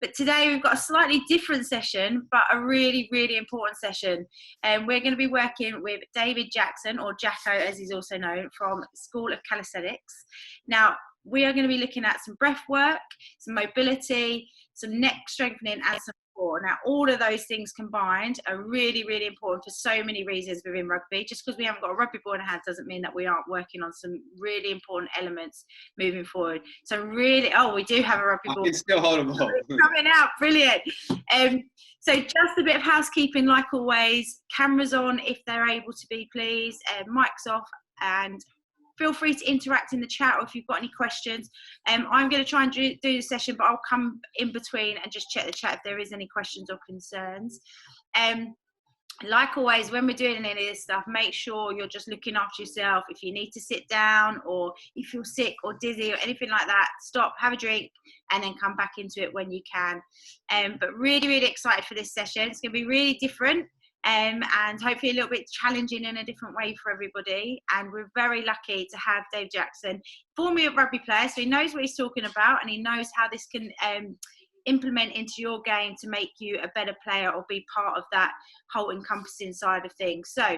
But today we've got a slightly different session, but a really, really important session. And we're going to be working with David Jackson, or Jacko as he's also known, from School of Calisthenics. Now, we are going to be looking at some breath work, some mobility, some neck strengthening, and some core. Now, all of those things combined are really, really important for so many reasons within rugby. Just because we haven't got a rugby ball in our hands doesn't mean that we aren't working on some really important elements moving forward. So really, we do have a rugby ball. I can still hold a ball. It's coming out, brilliant. So just a bit of housekeeping, like always. Cameras on if they're able to be, please. Mics off, and feel free to interact in the chat, or if you've got any questions. I'm going to try and do the session, but I'll come in between and just check the chat if there is any questions or concerns. Like always, when we're doing any of this stuff, make sure you're just looking after yourself. If you need to sit down, or if you're sick or dizzy or anything like that, stop, have a drink, and then come back into it when you can. But really, really excited for this session. It's going to be really different. And hopefully a little bit challenging in a different way for everybody. And we're very lucky to have Dave Jackson, formerly a rugby player, so he knows what he's talking about, and he knows how this can implement into your game to make you a better player or be part of that whole encompassing side of things. So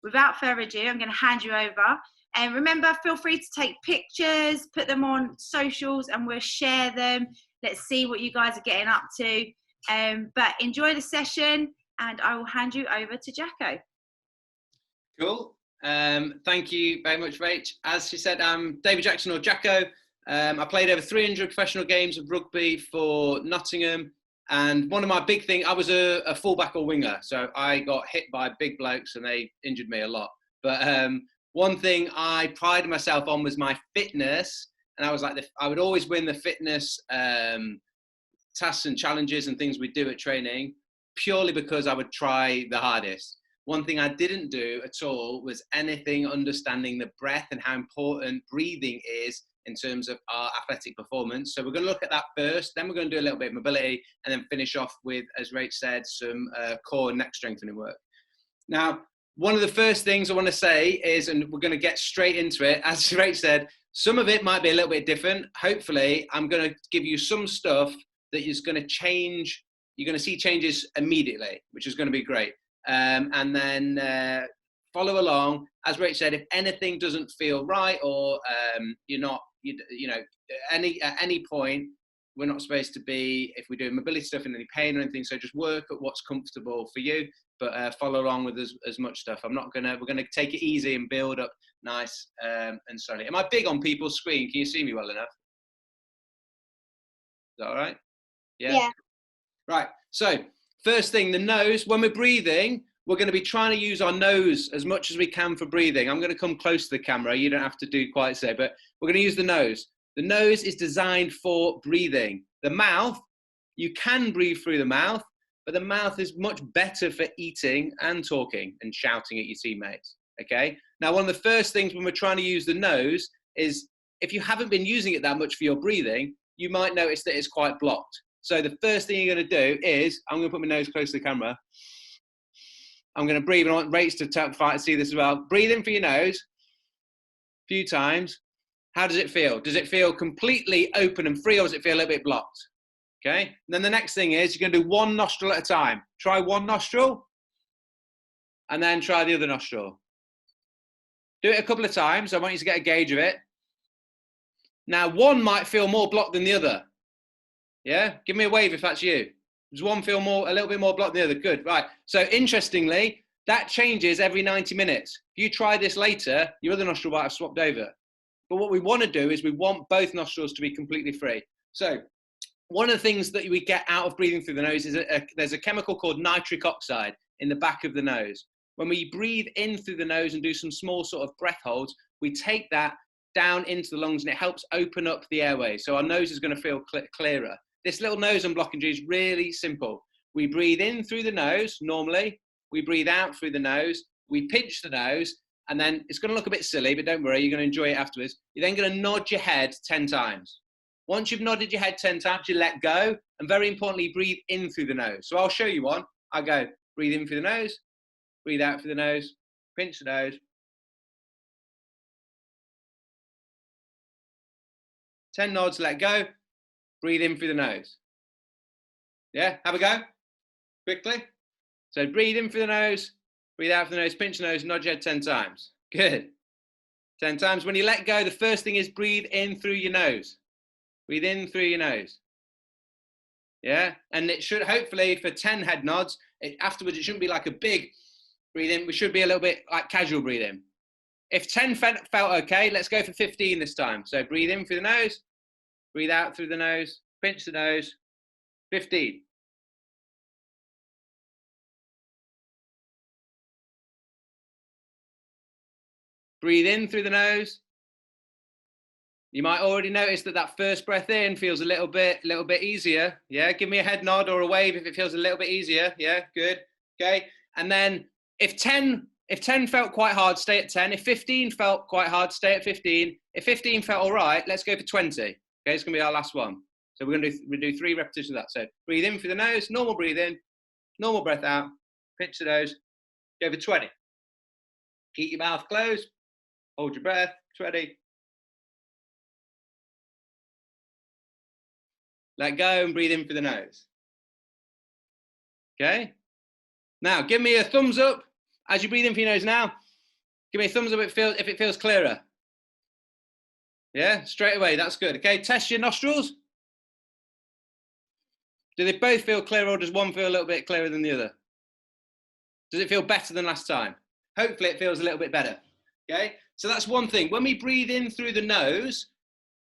without further ado, I'm going to hand you over. And remember, feel free to take pictures, put them on socials, and we'll share them. Let's see what you guys are getting up to. But enjoy the session, and I will hand you over to Jacko. Cool. Thank you very much, Rach. As she said, I'm David Jackson, or Jacko. I played over 300 professional games of rugby for Nottingham. And one of my big things, I was a fullback or winger. So I got hit by big blokes and they injured me a lot. But one thing I prided myself on was my fitness. And I was like, I would always win the fitness tasks and challenges and things we do at training, purely because I would try the hardest. One thing I didn't do at all was anything understanding the breath and how important breathing is in terms of our athletic performance. So we're going to look at that first, then we're going to do a little bit of mobility, and then finish off with, as Rach said, some core and neck strengthening work. Now, one of the first things I want to say is, and we're going to get straight into it, as Rach said, some of it might be a little bit different. Hopefully, I'm going to give you some stuff that is going to change. You're going to see changes immediately, which is going to be great. And then follow along. As Rach said, if anything doesn't feel right, or you're not, you know, at any point, we're not supposed to be, if we're doing mobility stuff, in any pain or anything. So just work at what's comfortable for you, but follow along with as much stuff. We're going to take it easy and build up nice and slowly. Am I big on people's screen? Can you see me well enough? Is that all right? Yeah. Right. So first thing, the nose. When we're breathing, we're going to be trying to use our nose as much as we can for breathing. I'm going to come close to the camera. You don't have to do quite so, but we're going to use the nose. The nose is designed for breathing. The mouth, you can breathe through the mouth, but the mouth is much better for eating and talking and shouting at your teammates. Okay. Now, one of the first things when we're trying to use the nose is, if you haven't been using it that much for your breathing, you might notice that it's quite blocked. So the first thing you're going to do is, I'm going to put my nose close to the camera. I'm going to breathe, and I want Rach to see this as well. Breathe in for your nose a few times. How does it feel? Does it feel completely open and free, or does it feel a little bit blocked? Okay. And then the next thing is, you're going to do one nostril at a time. Try one nostril, and then try the other nostril. Do it a couple of times. I want you to get a gauge of it. Now, one might feel more blocked than the other. Yeah? Give me a wave if that's you. Does one feel a little bit more blocked than the other? Good, right. So interestingly, that changes every 90 minutes. If you try this later, your other nostril might have swapped over. But what we want to do is we want both nostrils to be completely free. So one of the things that we get out of breathing through the nose is there's a chemical called nitric oxide in the back of the nose. When we breathe in through the nose and do some small sort of breath holds, we take that down into the lungs, and it helps open up the airway. So our nose is going to feel clearer. This little nose unblocking is really simple. We breathe in through the nose normally, we breathe out through the nose, we pinch the nose, and then it's going to look a bit silly, but don't worry, you're going to enjoy it afterwards. You're then going to nod your head 10 times. Once you've nodded your head 10 times, you let go, and very importantly, breathe in through the nose. So I'll show you one. I go, breathe in through the nose, breathe out through the nose, pinch the nose. 10 nods, let go, breathe in through the nose. Yeah, have a go, quickly. So breathe in through the nose, breathe out through the nose, pinch the nose, nod your head 10 times. Good. 10 times. When you let go, the first thing is breathe in through your nose. Breathe in through your nose. Yeah, and it should, hopefully, for 10 head nods, afterwards it shouldn't be like a big breathe in. We should be a little bit like casual breathing. If 10 felt okay, let's go for 15 this time. So breathe in through the nose, breathe out through the nose, pinch the nose, 15. Breathe in through the nose. You might already notice that that first breath in feels a little bit easier. Yeah, give me a head nod or a wave if it feels a little bit easier. Yeah, good. Okay, and then if 10 felt quite hard, stay at 10. If 15 felt quite hard, stay at 15. If 15 felt all right, let's go for 20. Okay, it's gonna be our last one. So we're gonna do 3 repetitions of that. So breathe in through the nose, normal breathe in, normal breath out, pinch the nose, go for 20. Keep your mouth closed, hold your breath, 20. Let go and breathe in through the nose. Okay? Now, give me a thumbs up as you breathe in through your nose now. Give me a thumbs up if it feels clearer. Yeah, straight away, that's good. Okay, test your nostrils. Do they both feel clear or does one feel a little bit clearer than the other? Does it feel better than last time? Hopefully it feels a little bit better. Okay, so that's one thing. When we breathe in through the nose,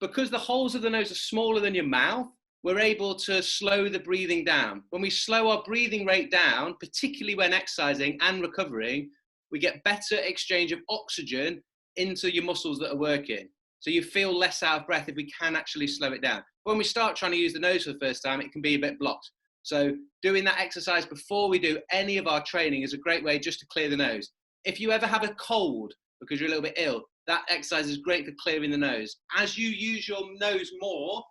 because the holes of the nose are smaller than your mouth, we're able to slow the breathing down. When we slow our breathing rate down, particularly when exercising and recovering, we get better exchange of oxygen into your muscles that are working. So you feel less out of breath if we can actually slow it down. When we start trying to use the nose for the first time, it can be a bit blocked. So doing that exercise before we do any of our training is a great way just to clear the nose. If you ever have a cold because you're a little bit ill, that exercise is great for clearing the nose. As you use your nose more,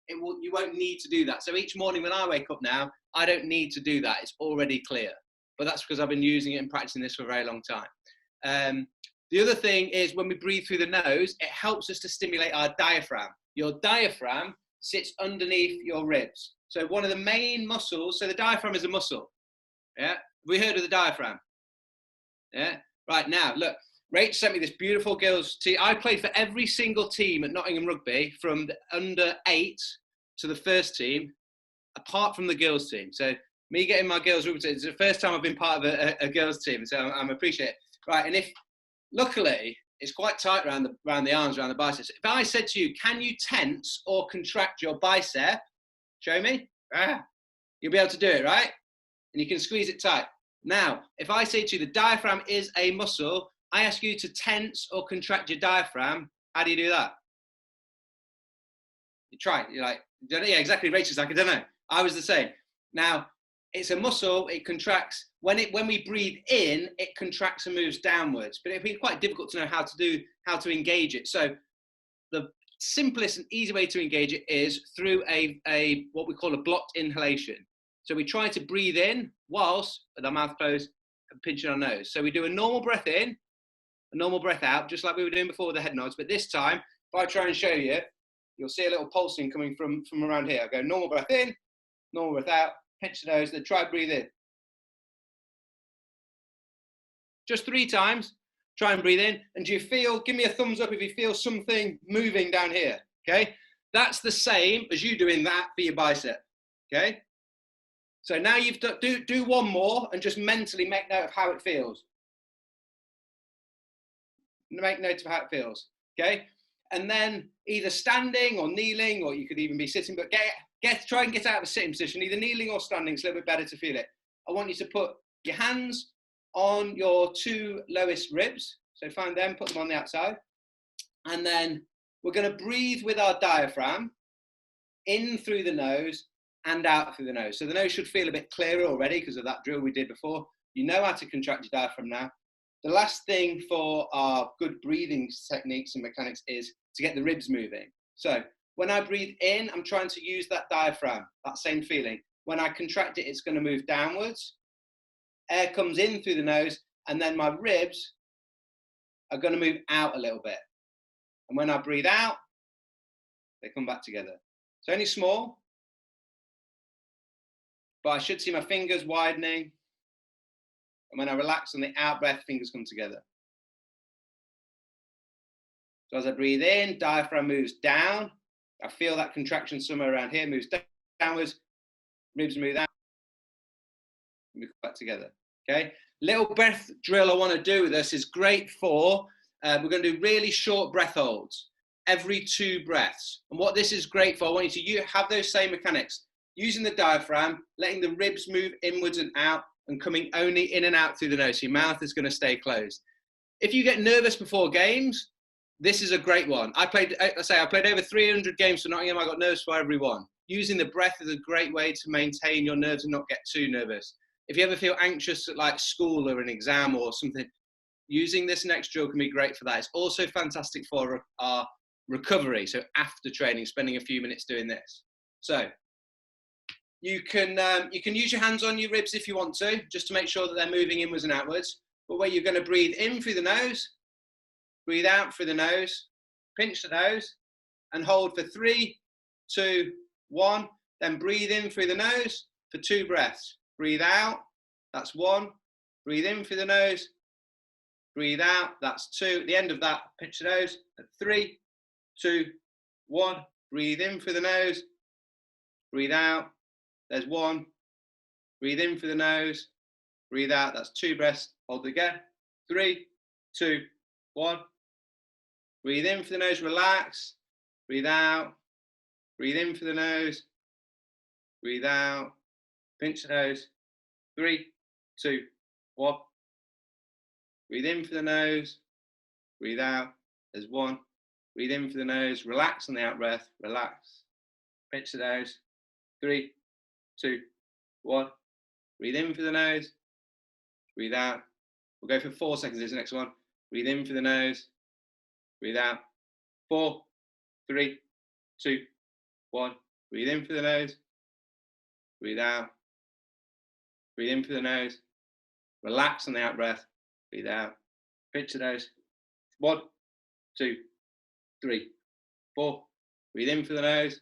you won't need to do that. So each morning when I wake up now, I don't need to do that. It's already clear. But that's because I've been using it and practicing this for a very long time. The other thing is when we breathe through the nose, it helps us to stimulate our diaphragm. Your diaphragm sits underneath your ribs. So one of the main muscles, so the diaphragm is a muscle. Yeah, have we heard of the diaphragm? Yeah, right now, look. Rach sent me this beautiful girls team. I played for every single team at Nottingham Rugby from the under 8 to the first team, apart from the girls team. So me getting my girls rugby team, it's the first time I've been part of a girls team, so I'm appreciate it. Right, and if luckily it's quite tight around the arms, around the biceps. If I said to you, can you tense or contract your bicep? Show me. You'll be able to do it, right? And you can squeeze it tight. Now, if I say to you the diaphragm is a muscle, I ask you to tense or contract your diaphragm. How do you do that? You try. You're like, yeah, exactly. Rachel's like, I don't know. I was the same. Now, it's a muscle. It contracts. When we breathe in, it contracts and moves downwards. But it'd be quite difficult to know how to engage it. So the simplest and easy way to engage it is through a what we call a blocked inhalation. So we try to breathe in whilst with our mouth closed and pinching our nose. So we do a normal breath in, a normal breath out, just like we were doing before with the head nods. But this time, if I try and show you, you'll see a little pulsing coming from around here. I go normal breath in, normal breath out, pinch the nose, then try breathe in. Just 3 times, try and breathe in. And do you feel, give me a thumbs up if you feel something moving down here, okay? That's the same as you doing that for your bicep, okay? So now you've done, do one more and just mentally make note of how it feels. Make note of how it feels, okay? And then either standing or kneeling, or you could even be sitting, but try and get out of a sitting position, either kneeling or standing. It's a little bit better to feel it. I want you to put your hands on your 2 lowest ribs. So find them, put them on the outside. And then we're going to breathe with our diaphragm in through the nose and out through the nose. So the nose should feel a bit clearer already because of that drill we did before. You know how to contract your diaphragm now. The last thing for our good breathing techniques and mechanics is to get the ribs moving. So when I breathe in, I'm trying to use that diaphragm, that same feeling. When I contract it, it's going to move downwards. Air comes in through the nose, and then my ribs are going to move out a little bit. And when I breathe out, they come back together. So only small. but I should see my fingers widening. And when I relax on the out breath, fingers come together. So as I breathe in, diaphragm moves down. I feel that contraction somewhere around here, moves downwards, ribs move out, move back together. Okay, little breath drill I want to do with this is great for, we're going to do really short breath holds, every 2 breaths. And what this is great for, I want you to have those same mechanics, using the diaphragm, letting the ribs move inwards and out, and coming only in and out through the nose. So your mouth is going to stay closed. If you get nervous before games, this is a great one. I played over 300 games for Nottingham. I got nervous for every one. Using the breath is a great way to maintain your nerves and not get too nervous. If you ever feel anxious at like school or an exam or something, using this next drill can be great for that. It's also fantastic for our recovery. So after training, spending a few minutes doing this. So you can use your hands on your ribs if you want to, just to make sure that they're moving inwards and outwards. But where you're going to breathe in through the nose, breathe out through the nose, pinch the nose, and hold for 3, 2, 1. Then breathe in through the nose for 2 breaths. Breathe out, that's 1. Breathe in through the nose, breathe out, that's 2. At the end of that, pinch the nose at 3, 2, 1. Breathe in through the nose, breathe out, there's 1. Breathe in through the nose, breathe out, that's 2 breaths. Hold again, 3, 2, 1. Breathe in through the nose, relax. Breathe out. Breathe in through the nose. Breathe out. Pinch the nose. 3, 2, 1. Breathe in through the nose. Breathe out. There's 1. Breathe in through the nose. Relax on the out breath. Relax. Pinch the nose. 3, 2, 1. Breathe in through the nose. Breathe out. We'll go for 4 seconds. This next one. Breathe in through the nose. Breathe out. 4, 3, 2, 1. Breathe in through the nose. Breathe out. Breathe in through the nose. Relax on the out breath. Breathe out. Pinch the nose. 1, 2, 3, 4. Breathe in through the nose.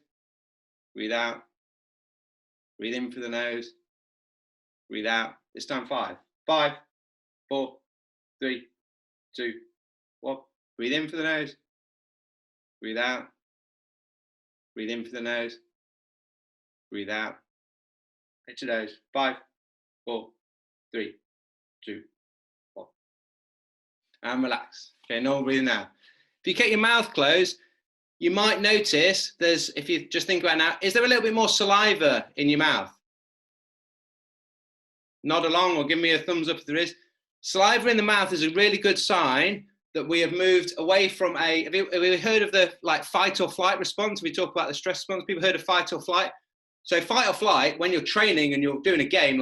Breathe out. Breathe in through the nose. Breathe out. This time 5. 5, 4, 3, 2, 1. Breathe in through the nose. Breathe out. Breathe in through the nose. Breathe out. Pinch the nose. 5, 4, 3, 2, 1. And relax. Okay, normal breathing now. If you keep your mouth closed, you might notice if you just think about it now, is there a little bit more saliva in your mouth? Nod along or give me a thumbs up if there is. Saliva in the mouth is a really good sign that we have moved away from have you heard of the fight or flight response? We talk about the stress response. People heard of fight or flight. So fight or flight, when you're training and you're doing a game,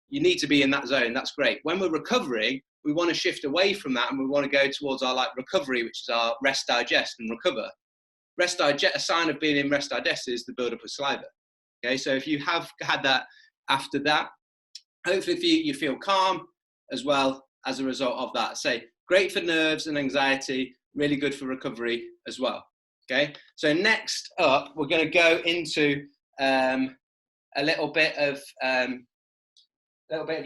you need to be in that zone. That's great. When we're recovering, we want to shift away from that and we want to go towards our recovery, which is our rest, digest, and recover. Rest, digest. A sign of being in rest, digest is the buildup of saliva. Okay, so if you have had that after that, hopefully you feel calm as well as a result of that. Say, great for nerves and anxiety, really good for recovery as well. Okay, so next up, we're going to go into a little bit of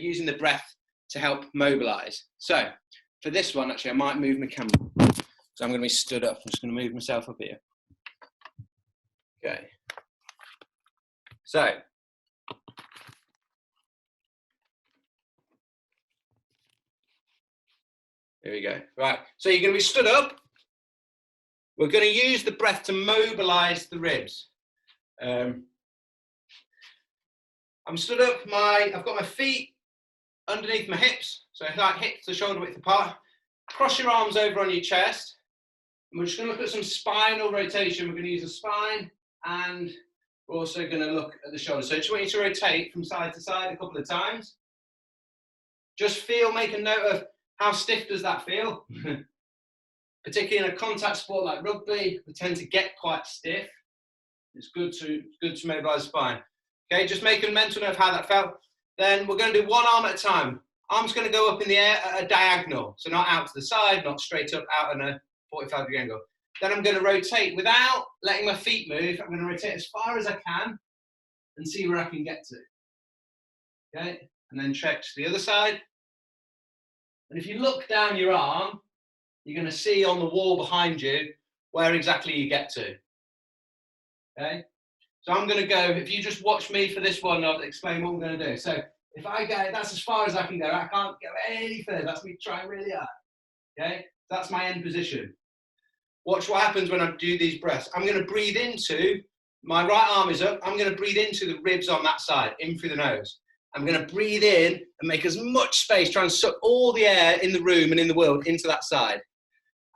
using the breath to help mobilize. So for this one, actually, I might move my camera. So I'm going to be stood up. I'm just going to move myself up here. Okay. So here we go. Right. So you're going to be stood up. We're going to use the breath to mobilize the ribs. I'm stood up. I've got my feet underneath my hips. So hips to shoulder width apart. Cross your arms over on your chest. And we're just going to look at some spinal rotation. We're going to use the spine and we're also going to look at the shoulders. So I just want you to rotate from side to side a couple of times. Just make a note of how stiff does that feel. Particularly in a contact sport like rugby, we tend to get quite stiff. It's good to mobilise the spine. Okay, just make a mental note of how that felt. Then we're going to do one arm at a time. Arm's going to go up in the air at a diagonal. So not out to the side, not straight up, out in a 45-degree angle. Then I'm going to rotate without letting my feet move. I'm going to rotate as far as I can and see where I can get to. Okay, and then check to the other side. And if you look down your arm, you're going to see on the wall behind you where exactly you get to. Okay, so I'm going to go, if you just watch me for this one, I'll explain what I'm going to do. So if I go, that's as far as I can go. I can't go any further. That's me trying really hard. Okay, that's my end position. Watch what happens when I do these breaths. I'm going to breathe into, my right arm is up. I'm going to breathe into the ribs on that side, in through the nose. I'm going to breathe in and make as much space, try and suck all the air in the room and in the world into that side.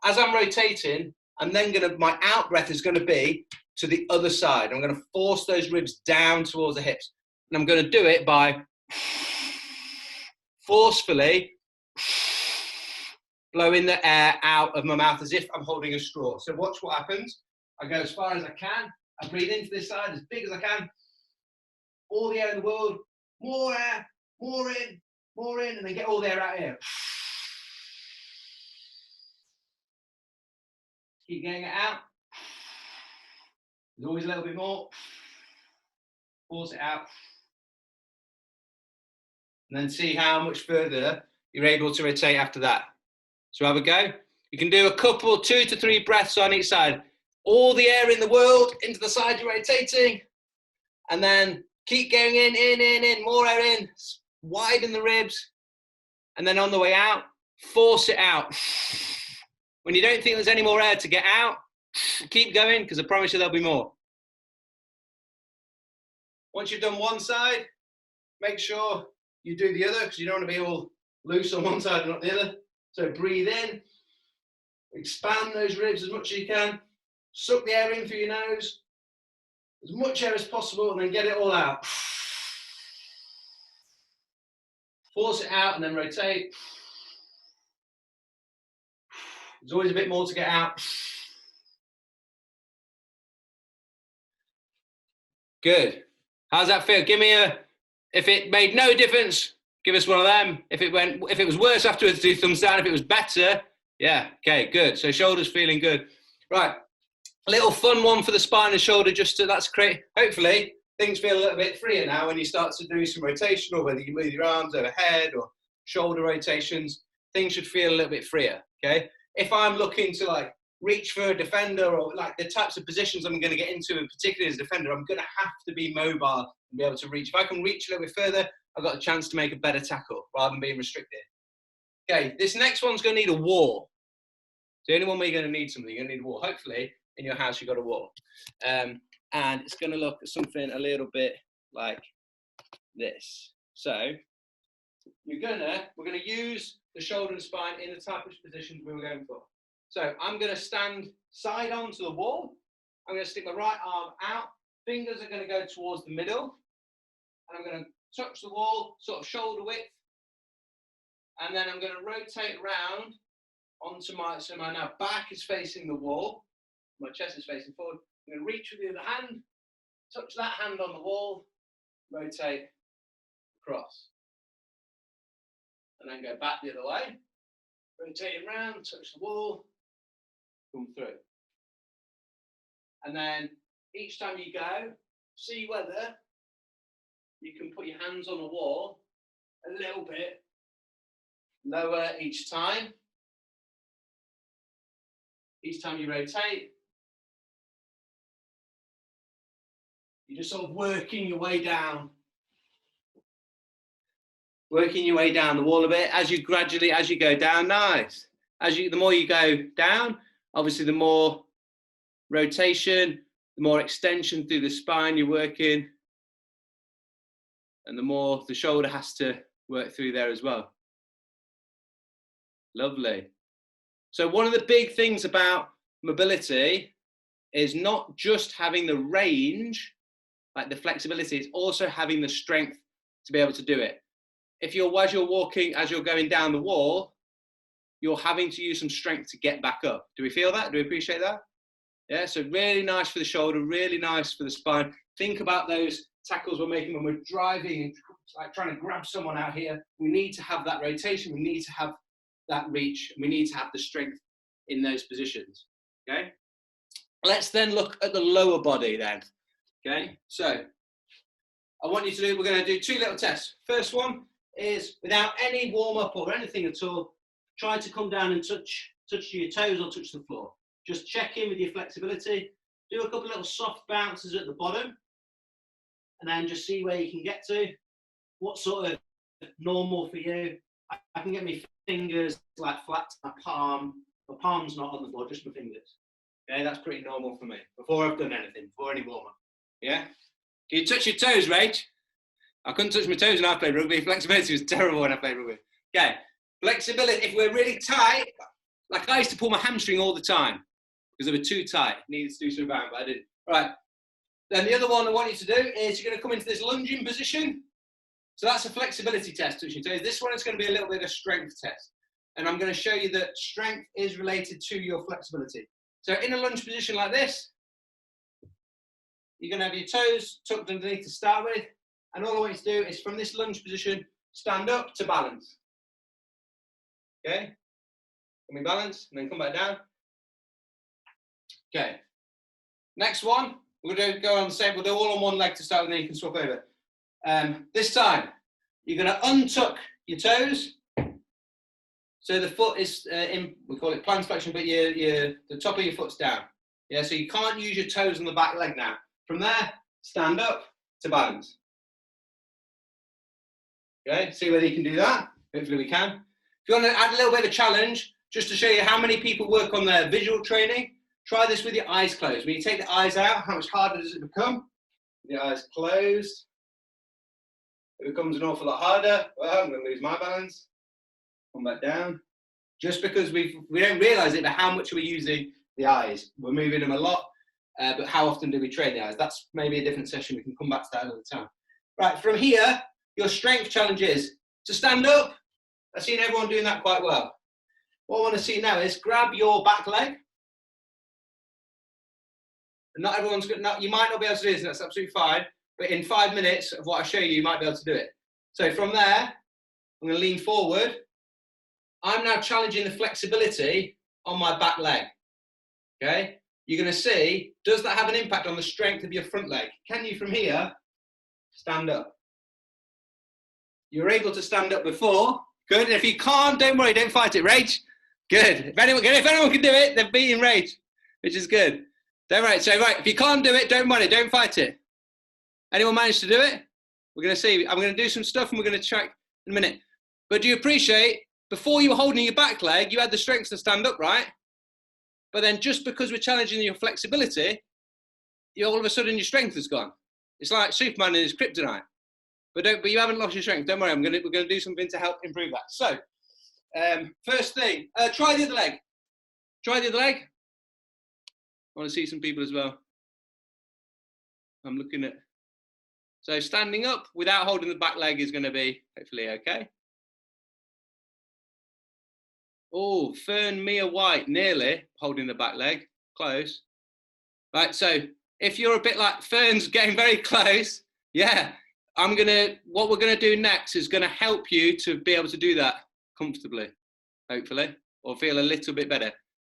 As I'm rotating, I'm then going to, my out breath is going to be to the other side. I'm going to force those ribs down towards the hips. And I'm going to do it by forcefully blowing the air out of my mouth as if I'm holding a straw. So watch what happens. I go as far as I can. I breathe into this side as big as I can. All the air in the world. More air, more in, and then get all the air out here. Keep getting it out. There's always a little bit more. Force it out. And then see how much further you're able to rotate after that. So have a go. You can do a couple, 2 to 3 breaths on each side. All the air in the world into the side you're rotating. And then keep going in, more air in. Widen the ribs. And then on the way out, force it out. When you don't think there's any more air to get out, keep going, because I promise you there'll be more. Once you've done one side, make sure you do the other, because you don't want to be all loose on one side and not the other. So breathe in, expand those ribs as much as you can, suck the air in through your nose, as much air as possible, and then get it all out. Force it out and then rotate. There's always a bit more to get out. Good. How's that feel? Give me a, if it made no difference, give us one of them. If it was worse afterwards, do thumbs down. If it was better, yeah, okay, good. So shoulders feeling good. Right, a little fun one for the spine and shoulder, just to, that's great. Hopefully things feel a little bit freer now when you start to do some rotation, or whether you move your arms overhead or shoulder rotations, things should feel a little bit freer, okay? If I'm looking to like reach for a defender, or like the types of positions I'm going to get into, and particularly as a defender, I'm going to have to be mobile and be able to reach. If I can reach a little bit further, I've got a chance to make a better tackle rather than being restricted. Okay, this next one's going to need a wall. So anyone where you're going to need something, you're going to need a wall. Hopefully in your house you've got a wall. And it's going to look something a little bit like this. So we're going to use the shoulder and spine in the type of positions we were going for. So I'm going to stand side on to the wall. I'm going to stick my right arm out. Fingers are going to go towards the middle. And I'm going to touch the wall, sort of shoulder width. And then I'm going to rotate around onto my, so my now back is facing the wall. My chest is facing forward. I'm going to reach with the other hand, touch that hand on the wall, rotate across. And then go back the other way. Rotate around, touch the wall, come through. And then each time you go, see whether you can put your hands on the wall a little bit lower each time. Each time you rotate, you're just sort of working your way down. Working your way down the wall a bit as you gradually, as you go down, nice. The more you go down, obviously the more rotation, the more extension through the spine you're working, and the more the shoulder has to work through there as well. Lovely. So one of the big things about mobility is not just having the range, like the flexibility, it's also having the strength to be able to do it. If you're, as you're walking, as you're going down the wall, you're having to use some strength to get back up. Do we feel that? Do we appreciate that? Yeah, so really nice for the shoulder, really nice for the spine. Think about those tackles we're making when we're driving and like trying to grab someone out here. We need to have that rotation, we need to have that reach, and we need to have the strength in those positions, okay? Let's then look at the lower body then, okay? So I want you to do, we're going to do 2 little tests. First one is without any warm-up or anything at all, try to come down and touch your toes or touch the floor. Just check in with your flexibility. Do a couple of little soft bounces at the bottom, and then just see where you can get to. What sort of normal for you? I can get my fingers like flat to my palm. My palm's not on the floor, just my fingers. Okay, that's pretty normal for me. Before I've done anything, before any warm-up. Yeah? Can you touch your toes, Rach? I couldn't touch my toes when I played rugby. Flexibility was terrible when I played rugby. Okay, flexibility, if we're really tight, like I used to pull my hamstring all the time because they were too tight. Needed to do something about it, but I didn't. Right, then the other one I want you to do is you're going to come into this lunging position. So that's a flexibility test, touching toes. This one is going to be a little bit of a strength test. And I'm going to show you that strength is related to your flexibility. So in a lunge position like this, you're going to have your toes tucked underneath to start with. And all I want you to do is from this lunge position, stand up to balance. Okay? Can we balance? And then come back down. Okay. Next one, we're going to go on the same, we'll do all on one leg to start with, and then you can swap over. This time, you're going to untuck your toes. So the foot is in, we call it plantar flexion, but the top of your foot's down. Yeah, so you can't use your toes on the back leg now. From there, stand up to balance. Okay, see whether you can do that. Hopefully we can. If you want to add a little bit of a challenge, just to show you how many people work on their visual training, try this with your eyes closed. When you take the eyes out, how much harder does it become? With the eyes closed, it becomes an awful lot harder. Well, I'm going to lose my balance. Come back down. Just because we don't realise it, but how much are we using the eyes? We're moving them a lot, but how often do we train the eyes? That's maybe a different session. We can come back to that another time. Right, from here, your strength challenge is to stand up. I've seen everyone doing that quite well. What I want to see now is grab your back leg. And not everyone's good. You might not be able to do this, and that's absolutely fine. But in 5 minutes of what I show you, you might be able to do it. So from there, I'm going to lean forward. I'm now challenging the flexibility on my back leg. Okay? You're going to see, does that have an impact on the strength of your front leg? Can you from here stand up? You were able to stand up before. Good. And if you can't, don't worry, don't fight it. Rage. Good. If anyone can do it, they're beating Rage, which is good. Don't worry. So right, if you can't do it, don't worry, don't fight it. Anyone managed to do it? We're going to see. I'm going to do some stuff and we're going to check in a minute. But do you appreciate, before you were holding your back leg, you had the strength to stand up, right? But then just because we're challenging your flexibility, all of a sudden your strength has gone. It's like Superman and his kryptonite. But you haven't lost your strength. Don't worry, we're going to do something to help improve that. So, first thing, try the other leg. Try the other leg. I want to see some people as well. I'm looking at. So standing up without holding the back leg is going to be hopefully okay. Oh, Fern Mia White, nearly holding the back leg. Close. Right, so if you're a bit like Fern's getting very close, yeah. What we're going to do next is going to help you to be able to do that comfortably, hopefully, or feel a little bit better.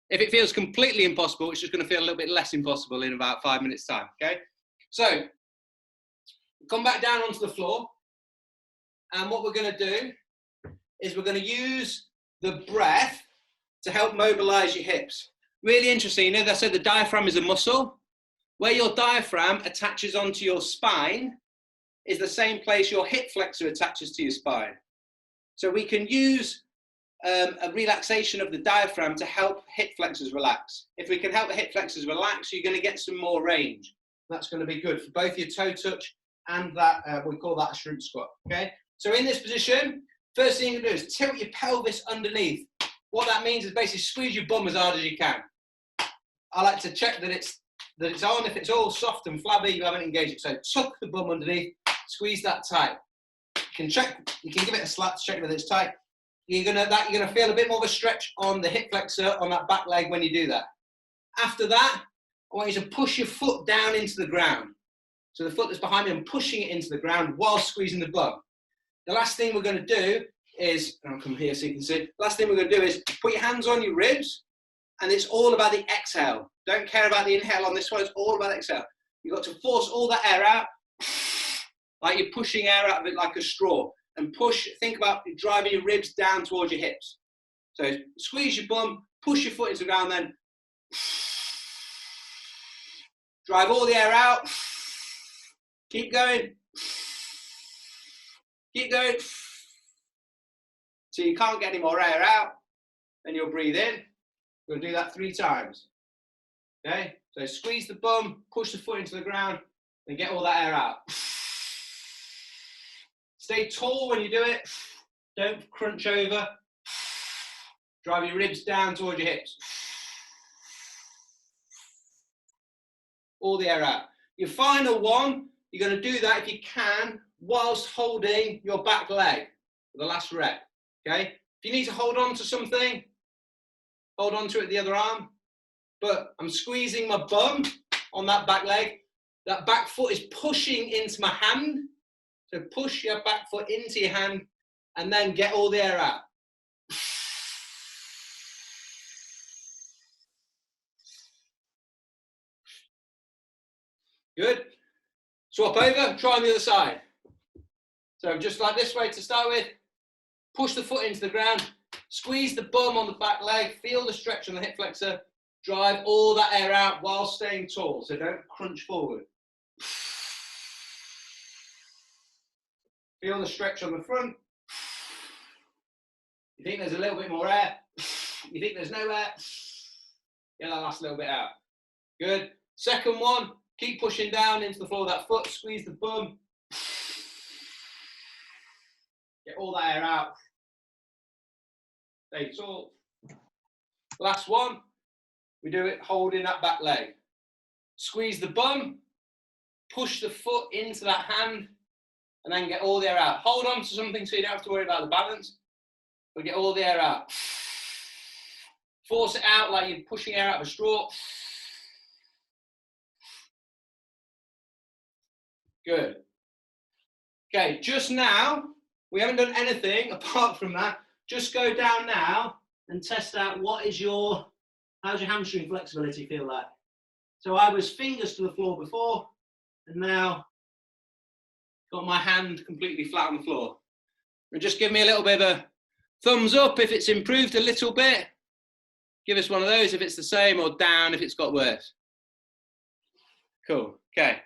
If it feels completely impossible, it's just going to feel a little bit less impossible in about 5 minutes' time, okay? So, come back down onto the floor, and what we're going to do is we're going to use the breath to help mobilize your hips. Really interesting, you know, they said the diaphragm is a muscle. Where your diaphragm attaches onto your spine is the same place your hip flexor attaches to your spine. So we can use a relaxation of the diaphragm to help hip flexors relax. If we can help the hip flexors relax, you're going to get some more range. That's going to be good for both your toe touch and that, we call that a shrimp squat, okay? So in this position, first thing you can do is tilt your pelvis underneath. What that means is basically squeeze your bum as hard as you can. I like to check that it's on. If it's all soft and flabby, you haven't engaged it. So tuck the bum underneath, squeeze that tight. You can give it a slap to check that it's tight. You're gonna feel a bit more of a stretch on the hip flexor on that back leg when you do that. After that, I want you to push your foot down into the ground. So the foot that's behind me, I'm pushing it into the ground while squeezing the bum. The last thing we're going to do is, I'll come here so you can see. Last thing we're going to do is put your hands on your ribs, and it's all about the exhale. Don't care about the inhale on this one, it's all about the exhale. You've got to force all that air out like you're pushing air out of it like a straw. And push, think about driving your ribs down towards your hips. So squeeze your bum, push your foot into the ground, then drive all the air out. Keep going. Keep going. So you can't get any more air out. Then you'll breathe in. We'll do that 3 times. Okay? So squeeze the bum, push the foot into the ground, and get all that air out. Stay tall when you do it. Don't crunch over. Drive your ribs down towards your hips. All the air out. Your final one, you're going to do that if you can, whilst holding your back leg for the last rep. Okay? If you need to hold on to something, hold on to it with the other arm. But I'm squeezing my bum on that back leg. That back foot is pushing into my hand. So push your back foot into your hand and then get all the air out. Good. Swap over, try on the other side. So just like this way to start with. Push the foot into the ground. Squeeze the bum on the back leg. Feel the stretch on the hip flexor. Drive all that air out while staying tall. So don't crunch forward. Feel the stretch on the front. You think there's a little bit more air? You think there's no air? Get that last little bit out. Good. Second one, keep pushing down into the floor of that foot. Squeeze the bum. Get all that air out. Stay tall. Last one, we do it holding that back leg. Squeeze the bum. Push the foot into that hand. And then get all the air out. Hold on to something so you don't have to worry about the balance. But get all the air out. Force it out like you're pushing air out of a straw. Good. Okay, just now, we haven't done anything apart from that. Just go down now and test out how's your hamstring flexibility feel like? So I was fingers to the floor before, and now got my hand completely flat on the floor. And just give me a little bit of a thumbs up if it's improved a little bit. Give us one of those if it's the same, or down if it's got worse. Cool, okay.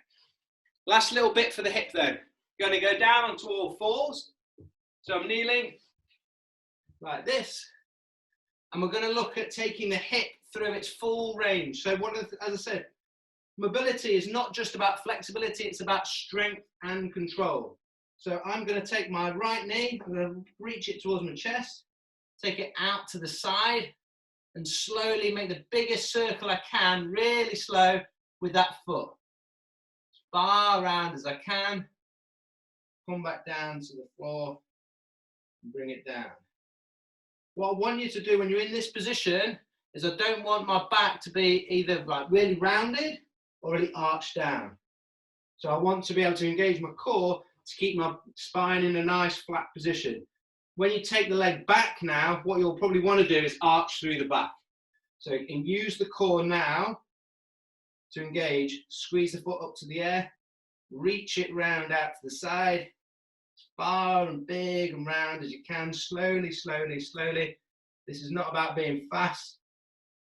Last little bit for the hip then. Going to go down onto all fours. So I'm kneeling like this. And we're going to look at taking the hip through its full range. So as I said, mobility is not just about flexibility, it's about strength and control. So I'm going to take my right knee, I'm going to reach it towards my chest, take it out to the side, and slowly make the biggest circle I can, really slow, with that foot. As far around as I can. Come back down to the floor and bring it down. What I want you to do when you're in this position is I don't want my back to be either like really rounded or really arched down. So I want to be able to engage my core to keep my spine in a nice flat position. When you take the leg back now, what you'll probably want to do is arch through the back. So you can use the core now to engage, squeeze the foot up to the air, reach it round out to the side, as far and big and round as you can, slowly, slowly, slowly. This is not about being fast,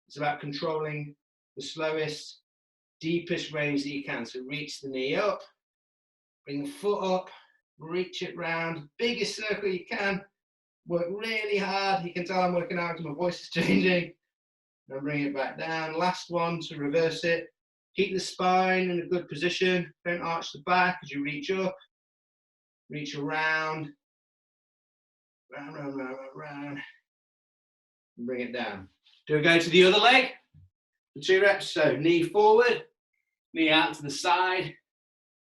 it's about controlling the slowest, deepest range that you can. So reach the knee up, bring the foot up, reach it round, biggest circle you can, work really hard. You can tell I'm working out because my voice is changing. And bring it back down. Last one to reverse it. Keep the spine in a good position. Don't arch the back as you reach up. Reach around. Round, round, round, round. And bring it down. Do we go to the other leg? For 2 reps. So knee forward, knee out to the side.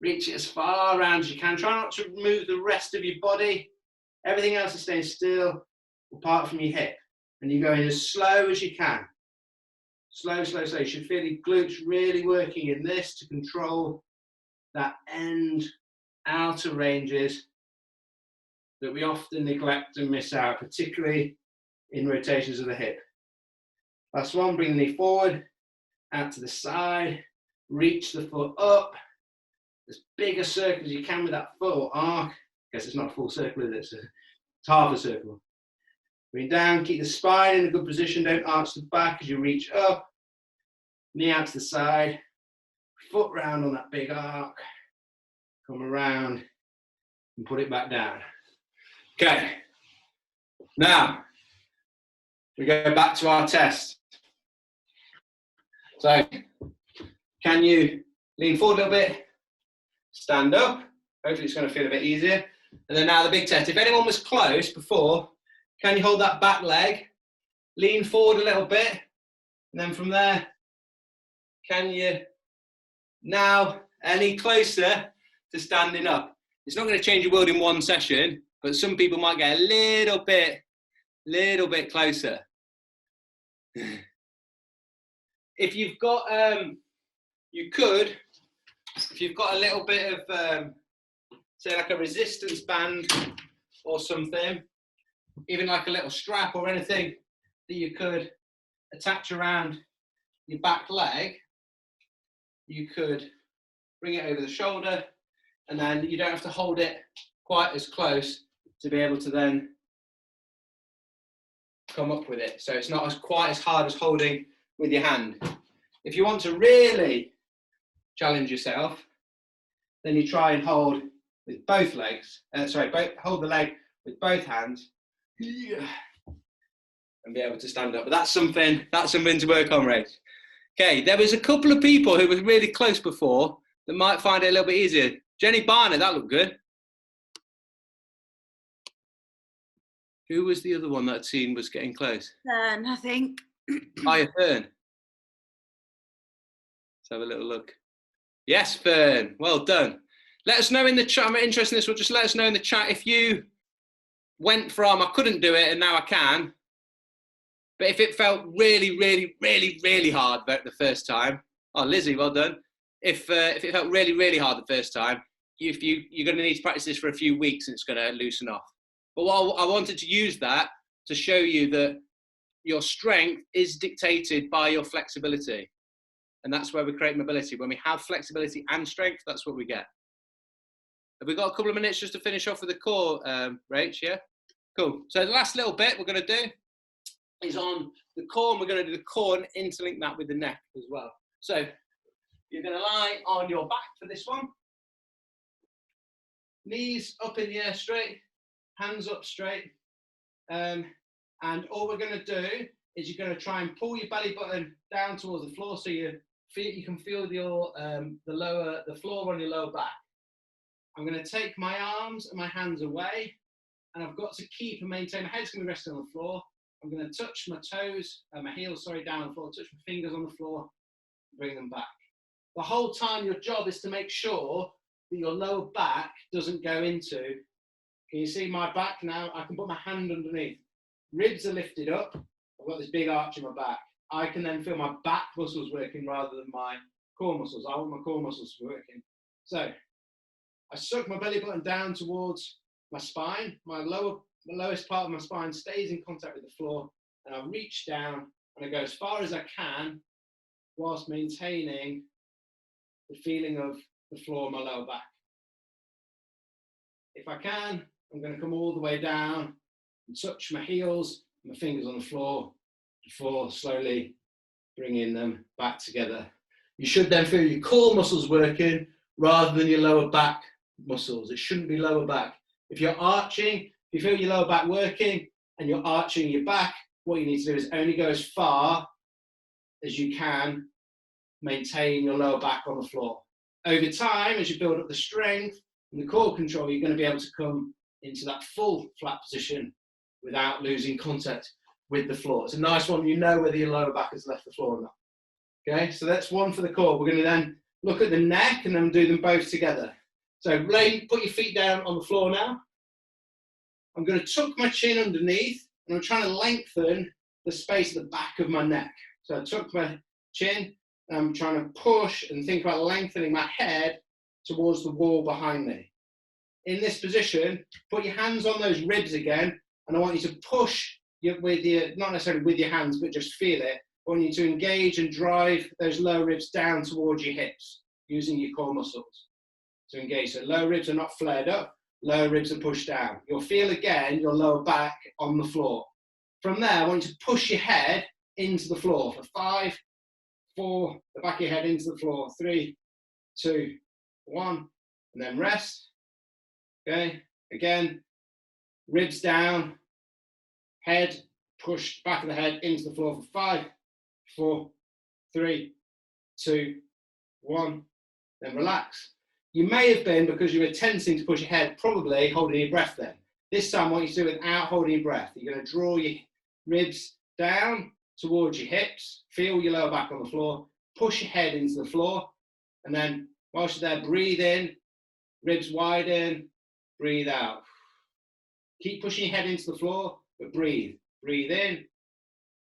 Reach it as far around as you can. Try not to move the rest of your body. Everything else is staying still, apart from your hip. And you go in as slow as you can. Slow, slow, slow. You should feel your glutes really working in this to control that end outer ranges that we often neglect and miss out, particularly in rotations of the hip. Last one, bring the knee forward, out to the side, reach the foot up, as big a circle as you can with that full arc. I guess it's not a full circle, is it? It's half a circle. Bring down, keep the spine in a good position, don't arch the back as you reach up. Knee out to the side, foot round on that big arc. Come around and put it back down. Okay, now we go back to our test. So, can you lean forward a little bit, stand up, hopefully it's going to feel a bit easier. And then now the big test. If anyone was close before, can you hold that back leg, lean forward a little bit, and then from there, can you now any closer to standing up? It's not going to change your world in one session, but some people might get a little bit closer. If you've got, if you've got a little bit of, say like a resistance band or something, even like a little strap or anything that you could attach around your back leg, you could bring it over the shoulder, and then you don't have to hold it quite as close to be able to then come up with it. So it's not quite as hard as holding with your hand. If you want to really challenge yourself, then you try and hold with both legs, hold the leg with both hands and be able to stand up. But that's something to work on, Rach. Okay, there was a couple of people who were really close before that might find it a little bit easier. Jenny Barnett, that looked good. Who was the other one that I'd seen was getting close? Fern, I think. Hiya, Fern. Let's have a little look. Yes, Fern, well done. Let us know in the chat, I'm interested in this one, just let us know in the chat if you went from, I couldn't do it and now I can, but if it felt really, really, really, really hard the first time, oh, Lizzie, well done. If it felt really, really hard the first time, you're going to need to practice this for a few weeks and it's going to loosen off. But I wanted to use that to show you that your strength is dictated by your flexibility. And that's where we create mobility. When we have flexibility and strength, that's what we get. Have we got a couple of minutes just to finish off with the core, Rach, yeah? Cool. So the last little bit we're going to do is on the core, and we're going to do the core and interlink that with the neck as well. So you're going to lie on your back for this one. Knees up in the air straight, hands up straight. And all we're going to do is you're going to try and pull your belly button down towards the floor so you can feel your the floor on your lower back. I'm going to take my arms and my hands away, and I've got to keep and maintain. My head's going to be resting on the floor. I'm going to touch my toes, my heels, down on the floor, touch my fingers on the floor, bring them back. The whole time your job is to make sure that your lower back doesn't go into, can you see my back now? I can put my hand underneath. Ribs are lifted up. I've got this big arch in my back. I can then feel my back muscles working rather than my core muscles. I want my core muscles to be working. So I suck my belly button down towards my spine. The lowest part of my spine stays in contact with the floor, and I reach down and I go as far as I can whilst maintaining the feeling of the floor on my lower back. If I can, I'm going to come all the way down and touch my heels and my fingers on the floor before slowly bringing them back together. You should then feel your core muscles working rather than your lower back muscles. It shouldn't be lower back. If you're arching, if you feel your lower back working and you're arching your back, what you need to do is only go as far as you can, maintain your lower back on the floor. Over time, as you build up the strength and the core control, you're going to be able to come into that full flat position without losing contact with the floor. It's a nice one. You know whether your lower back has left the floor or not. Okay, so that's one for the core. We're going to then look at the neck and then do them both together. So put your feet down on the floor now. I'm going to tuck my chin underneath, and I'm trying to lengthen the space at the back of my neck. So I tuck my chin, and I'm trying to push and think about lengthening my head towards the wall behind me. In this position, put your hands on those ribs again, and I want you to push not necessarily with your hands, but just feel it. I want you to engage and drive those lower ribs down towards your hips using your core muscles. to engage. So lower ribs are not flared up, lower ribs are pushed down. You'll feel again your lower back on the floor. From there, I want you to push your head into the floor for 5, 4, the back of your head into the floor, 3, 2, 1, and then rest. Okay, again, ribs down, head pushed, back of the head into the floor for 5, 4, 3, 2, 1, then relax. You may have been, because you were tensing to push your head, probably holding your breath then. This time, I want you to do it without holding your breath. You're going to draw your ribs down towards your hips, feel your lower back on the floor, push your head into the floor, and then whilst you're there, breathe in, ribs widen, breathe out. Keep pushing your head into the floor, but breathe. Breathe in,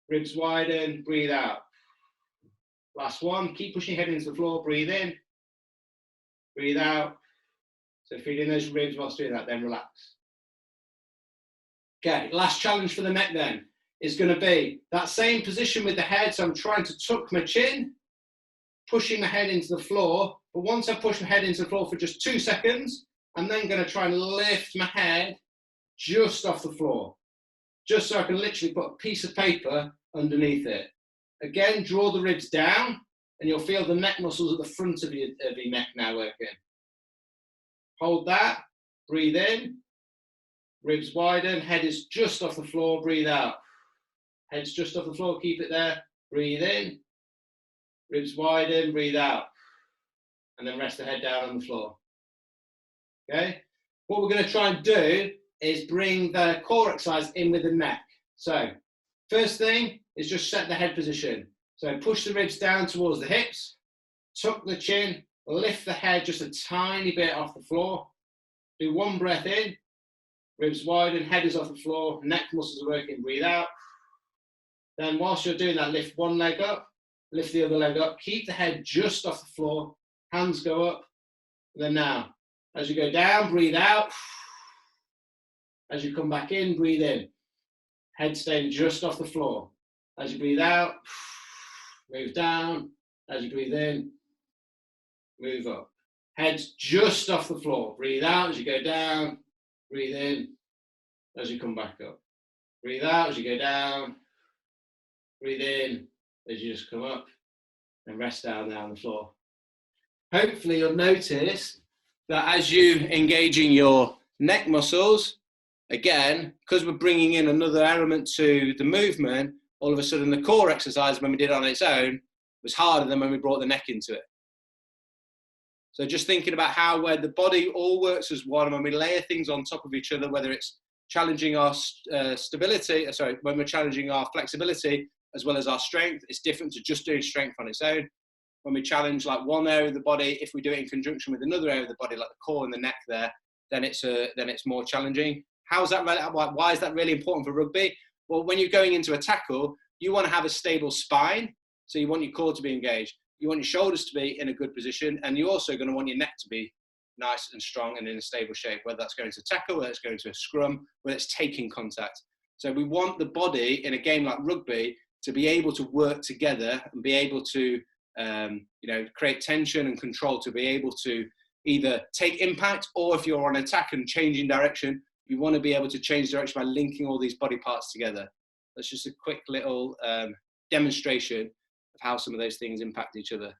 ribs widen, breathe out. Last one, keep pushing your head into the floor, breathe in, breathe out. So feeling those ribs whilst doing that, then relax. Okay, last challenge for the neck then is going to be that same position with the head. So I'm trying to tuck my chin, pushing my head into the floor. But once I push my head into the floor for just 2 seconds, I'm then going to try and lift my head just off the floor, just so I can literally put a piece of paper underneath it. Again, draw the ribs down, and you'll feel the neck muscles at the front of your neck now working. Hold that, breathe in, ribs widen, head is just off the floor, breathe out. Head's just off the floor, keep it there, breathe in, ribs widen, breathe out. And then rest the head down on the floor. Okay? What we're going to try and do is bring the core exercise in with the neck. So, first thing is just set the head position. So push the ribs down towards the hips, tuck the chin, lift the head just a tiny bit off the floor. Do one breath in, ribs widen, head is off the floor, neck muscles are working, breathe out. Then whilst you're doing that, lift one leg up, lift the other leg up, keep the head just off the floor, hands go up. And then now, as you go down, breathe out. As you come back in, breathe in. Head staying just off the floor. As you breathe out, move down. As you breathe in, move up. Head's just off the floor. Breathe out as you go down. Breathe in as you come back up. Breathe out as you go down. Breathe in as you just come up. And rest down there on the floor. Hopefully you'll notice that as you engaging your neck muscles, again, because we're bringing in another element to the movement, all of a sudden the core exercise, when we did it on its own, was harder than when we brought the neck into it. So just thinking about how where the body all works as one, when we layer things on top of each other, whether it's challenging our when we're challenging our flexibility as well as our strength, it's different to just doing strength on its own. When we challenge like one area of the body, if we do it in conjunction with another area of the body, like the core and the neck there, then it's more challenging. How's that? Why is that really important for rugby? Well, when you're going into a tackle, you want to have a stable spine. So you want your core to be engaged. You want your shoulders to be in a good position. And you're also going to want your neck to be nice and strong and in a stable shape, whether that's going to tackle, whether it's going to a scrum, whether it's taking contact. So we want the body in a game like rugby to be able to work together and be able to create tension and control, to be able to either take impact, or if you're on attack and changing direction, you want to be able to change direction by linking all these body parts together. That's just a quick little demonstration of how some of those things impact each other.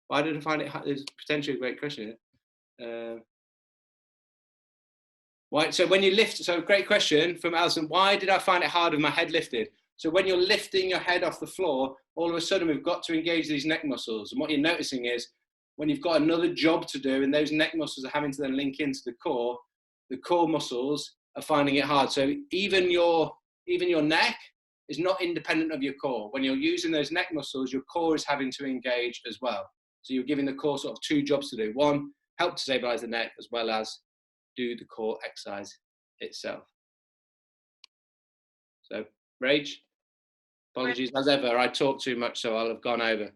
Why did I find it hard? It's potentially a great question. So when you lift, so great question from Alison, why did I find it hard with my head lifted? So when you're lifting your head off the floor, all of a sudden we've got to engage these neck muscles. And what you're noticing is when you've got another job to do and those neck muscles are having to then link into the core muscles are finding it hard. So even your neck is not independent of your core. When you're using those neck muscles, your core is having to engage as well. So you're giving the core sort of two jobs to do. One, help to stabilize the neck, as well as do the core exercise itself. So, Rach, apologies as ever, I talk too much, so I'll have gone over.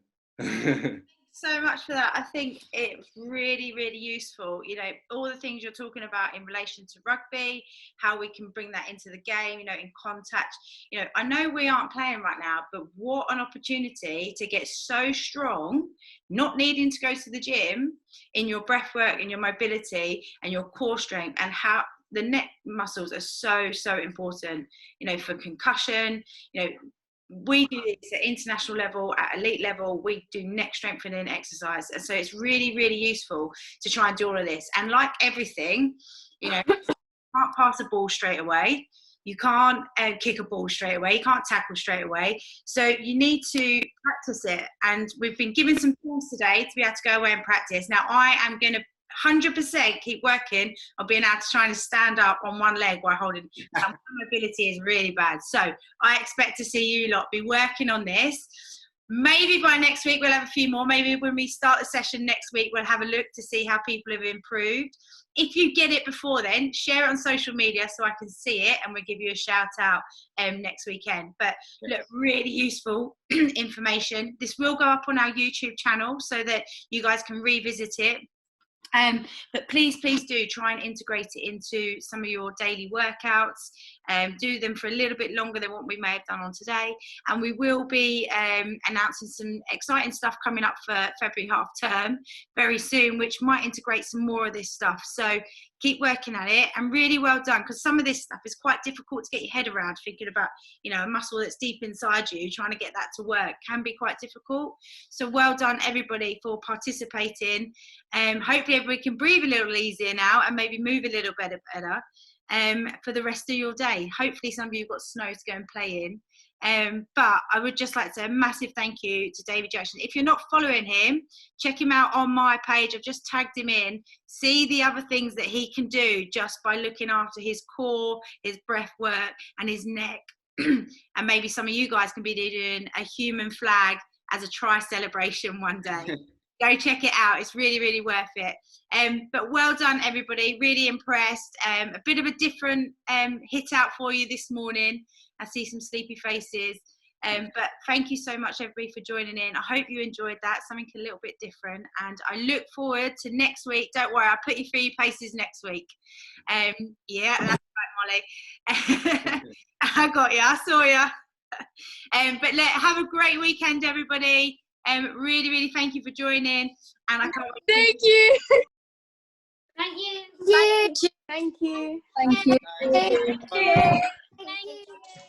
so much for that. I think it's really, really useful. You know, all the things you're talking about in relation to rugby, how we can bring that into the game, you know, in contact. You know, I know we aren't playing right now, but what an opportunity to get so strong, not needing to go to the gym, in your breath work, in your mobility and your core strength, and how the neck muscles are so, so important, you know, for concussion. You know, we do this at international level, at elite level. We do neck strengthening exercise, and so it's really, really useful to try and do all of this. And like everything, you know, you can't pass a ball straight away, you can't kick a ball straight away, you can't tackle straight away, so you need to practice it. And we've been given some tools today to be able to go away and practice. Now I am going to 100% keep working on being able to try and stand up on one leg while holding. My mobility is really bad, so I expect to see you lot be working on this. Maybe by next week we'll have a few more. Maybe when we start the session next week we'll have a look to see how people have improved. If you get it before then, share it on social media so I can see it, and we'll give you a shout out next weekend. But look, really useful information. This will go up on our YouTube channel so that you guys can revisit it. But please do try and integrate it into some of your daily workouts. Do them for a little bit longer than what we may have done on today. And we will be announcing some exciting stuff coming up for February half term very soon, which might integrate some more of this stuff. So keep working at it, and really well done, because some of this stuff is quite difficult to get your head around. Thinking about, you know, a muscle that's deep inside you, trying to get that to work can be quite difficult. So well done everybody for participating. Hopefully everybody can breathe a little easier now and maybe move a little better for the rest of your day. Hopefully some of you got snow to go and play in. But I would just like to say a massive thank you to David Jackson. If you're not following him, check him out on my page. I've just tagged him in. See the other things that he can do just by looking after his core, his breath work and his neck. And maybe some of you guys can be doing a human flag as a try celebration one day. Go check it out. It's really, really worth it. But well done, everybody. Really impressed. A bit of a different hit out for you this morning. I see some sleepy faces. But thank you so much, everybody, for joining in. I hope you enjoyed that. Something a little bit different. And I look forward to next week. Don't worry, I'll put you through your paces next week. Yeah, that's right, Molly. I got you. I saw you. But have a great weekend, everybody. Really, really thank you for joining. And I can't wait. Thank you. Thank you. Yeah. Thank you. Thank you. Thank you.